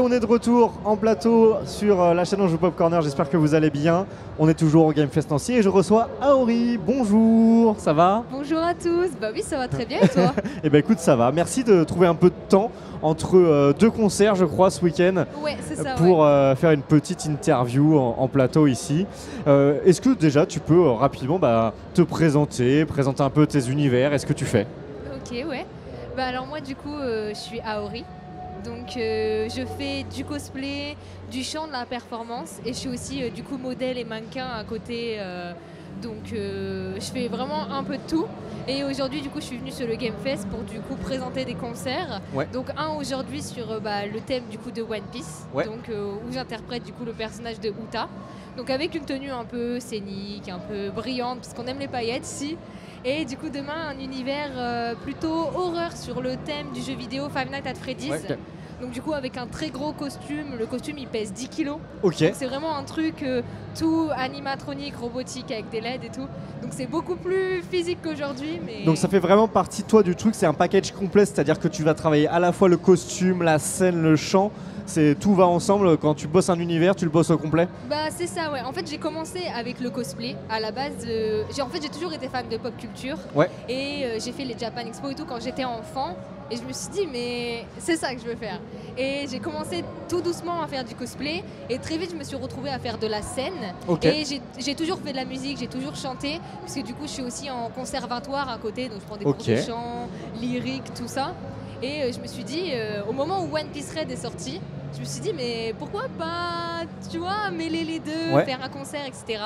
Et on est de retour en plateau sur la chaîne Anjou Pop Corner, j'espère que vous allez bien. On est toujours au Game Fest Nancy et je reçois Aori. Bonjour, ça va? Bonjour à tous, bah oui ça va très bien et toi? Eh ben écoute, ça va, merci de trouver un peu de temps entre deux concerts je crois ce week-end. Ouais, c'est ça, pour faire une petite interview en plateau ici. Est-ce que déjà tu peux rapidement te présenter un peu tes univers, est-ce que tu fais? Ok, ouais. Bah alors moi du coup je suis Aori. Donc je fais du cosplay, du chant, de la performance et je suis aussi du coup modèle et mannequin à côté. Donc je fais vraiment un peu de tout. Et aujourd'hui du coup je suis venue sur le Game Fest pour du coup présenter des concerts. Ouais. Donc un aujourd'hui sur le thème du coup de One Piece, ouais. donc où j'interprète du coup le personnage de Uta. Donc avec une tenue un peu scénique, un peu brillante parce qu'on aime les paillettes ici. Et du coup demain un univers plutôt horreur sur le thème du jeu vidéo Five Nights at Freddy's. Ouais, okay. Donc du coup avec un très gros costume, le costume il pèse 10 kilos. Okay. Donc c'est vraiment un truc tout animatronique, robotique avec des LED et tout. Donc c'est beaucoup plus physique qu'aujourd'hui. Mais... Donc ça fait vraiment partie toi du truc, c'est un package complet, c'est-à-dire que tu vas travailler à la fois le costume, la scène, le chant. Tout va ensemble, quand tu bosses un univers, tu le bosses au complet? Bah c'est ça, ouais. En fait j'ai commencé avec le cosplay. À la base, j'ai toujours été fan de pop culture. Ouais. Et j'ai fait les Japan Expo et tout quand j'étais enfant. Et je me suis dit mais c'est ça que je veux faire. Et j'ai commencé tout doucement à faire du cosplay. Et très vite je me suis retrouvée à faire de la scène. Okay. Et j'ai toujours fait de la musique, j'ai toujours chanté. Parce que du coup je suis aussi en conservatoire à côté. Donc je prends des cours de chant, lyrique, tout ça. Et je me suis dit, au moment où One Piece Red est sorti, je me suis dit mais pourquoi pas, tu vois, mêler les deux, faire un concert, etc.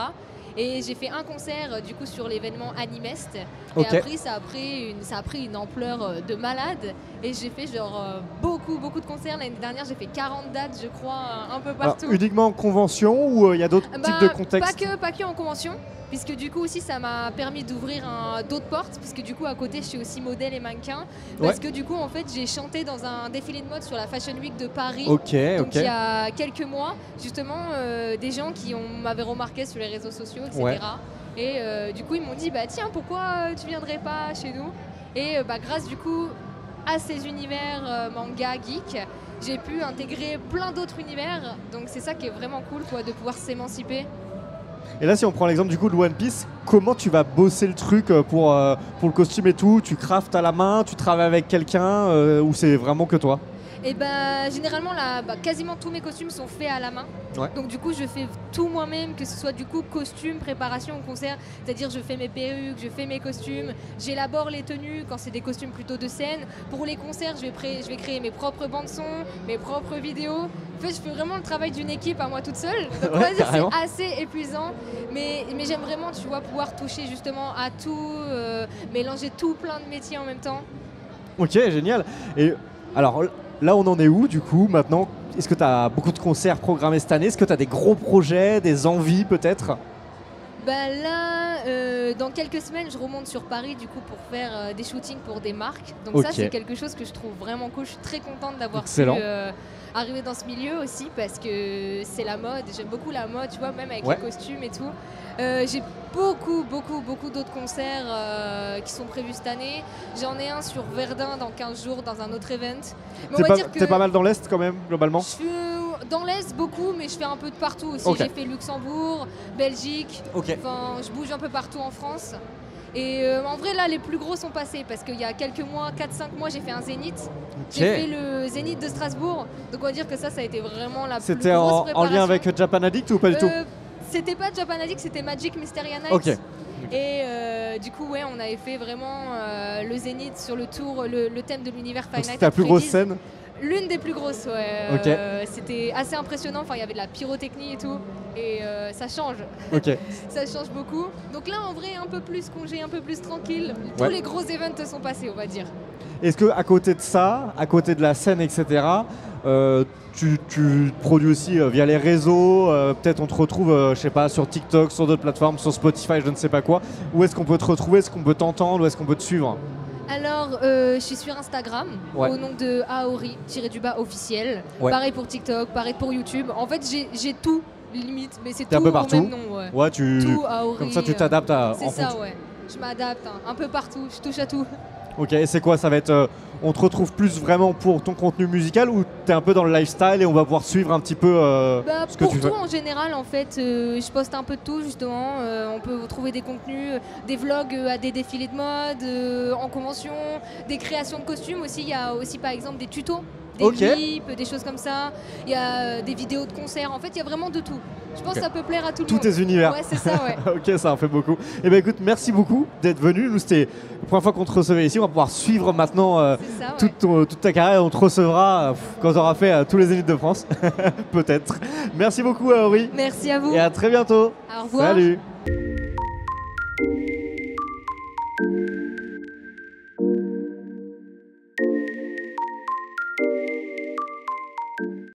Et j'ai fait un concert du coup sur l'événement Animest. Okay. Et après ça a pris une ampleur de malade. Et j'ai fait genre beaucoup de concerts. L'année dernière j'ai fait 40 dates je crois, un peu partout. Alors, uniquement en convention ou il y a d'autres types de contextes? Pas que en convention. Puisque du coup aussi ça m'a permis d'ouvrir d'autres portes, puisque du coup à côté je suis aussi modèle et mannequin, parce que du coup en fait j'ai chanté dans un défilé de mode sur la Fashion Week de Paris, donc il y a quelques mois, justement des gens qui m'avaient remarqué sur les réseaux sociaux, etc. Et du coup ils m'ont dit bah tiens pourquoi tu viendrais pas chez nous, et grâce du coup à ces univers manga geek, j'ai pu intégrer plein d'autres univers, donc c'est ça qui est vraiment cool quoi, de pouvoir s'émanciper. Et là, si on prend l'exemple du coup de One Piece, comment tu vas bosser le truc pour le costume et tout? Tu craftes à la main, tu travailles avec quelqu'un ou c'est vraiment que toi? Et généralement quasiment tous mes costumes sont faits à la main. Ouais. Donc du coup je fais tout moi-même, que ce soit du coup costume, préparation au concert, c'est-à-dire je fais mes perruques, je fais mes costumes, j'élabore les tenues quand c'est des costumes plutôt de scène. Pour les concerts je vais créer mes propres bandes son, mes propres vidéos. En fait je fais vraiment le travail d'une équipe à moi toute seule. Donc on va dire c'est assez épuisant, mais j'aime vraiment tu vois pouvoir toucher justement à tout, mélanger tout plein de métiers en même temps. Ok, génial. Et alors là, on en est où du coup maintenant? Est-ce que tu as beaucoup de concerts programmés cette année? Est-ce que tu as des gros projets, des envies peut-être? Là, dans quelques semaines, je remonte sur Paris du coup pour faire des shootings pour des marques. Donc ça, c'est quelque chose que je trouve vraiment cool. Je suis très contente d'avoir pu arriver dans ce milieu aussi parce que c'est la mode. J'aime beaucoup la mode, tu vois, même avec les costumes et tout. J'ai beaucoup d'autres concerts qui sont prévus cette année. J'en ai un sur Verdun dans 15 jours dans un autre event. T'es pas mal dans l'Est quand même, globalement? Je suis dans l'Est beaucoup, mais je fais un peu de partout aussi. J'ai fait Luxembourg, Belgique, enfin, je bouge un peu partout en France. Et en vrai, là, les plus gros sont passés parce qu'il y a quelques mois, 4-5 mois, j'ai fait un Zénith. J'ai fait le Zénith de Strasbourg. Donc on va dire que ça a été vraiment la plus grosse préparation. C'était en lien avec Japan Addict ou pas du tout? C'était pas Japan Addict, c'était Magic Mysteria Night. Et du coup, on avait fait vraiment le Zénith sur le tour, le thème de l'univers Five Nights at Freddy's. C'était la plus grosse scène? L'une des plus grosses, c'était assez impressionnant, enfin il y avait de la pyrotechnie et tout, et ça change. Ça change beaucoup. Donc là en vrai un peu plus congé, un peu plus tranquille. Tous les gros events sont passés, on va dire. Est-ce qu'à côté de ça, à côté de la scène, etc., tu produis aussi via les réseaux, peut-être on te retrouve, je sais pas, sur TikTok, sur d'autres plateformes, sur Spotify, je ne sais pas quoi. Où est-ce qu'on peut te retrouver? Est-ce qu'on peut t'entendre? Où est-ce qu'on peut te suivre? Alors, je suis sur Instagram au nom de Aori-officiel. Pareil pour TikTok, pareil pour YouTube. En fait, j'ai tout, limite, mais c'est tout un peu au partout. même nom. Tout Aori. Comme ça, tu t'adaptes C'est ça, je m'adapte un peu partout, je touche à tout. Ok, et c'est quoi? Ça va être, on te retrouve plus vraiment pour ton contenu musical ou tu es un peu dans le lifestyle et on va pouvoir suivre un petit peu ce que tu fais? Pour tout en général, en fait, je poste un peu de tout justement. On peut trouver des contenus, des vlogs à des défilés de mode, en convention, des créations de costumes aussi. Il y a aussi par exemple des tutos, des clips, des choses comme ça. Il y a des vidéos de concerts. En fait, il y a vraiment de tout. Je pense que ça peut plaire à tout le monde. Tous tes univers. Ouais, c'est ça, ouais. Ok, ça en fait beaucoup. Eh bien écoute, merci beaucoup d'être venu. Nous, c'était la première fois qu'on te recevait ici. On va pouvoir suivre maintenant toute ta carrière. On te recevra quand tu auras fait tous les Zéniths de France. Peut-être. Merci beaucoup, Aurélie. Merci à vous. Et à très bientôt. Au revoir. Salut.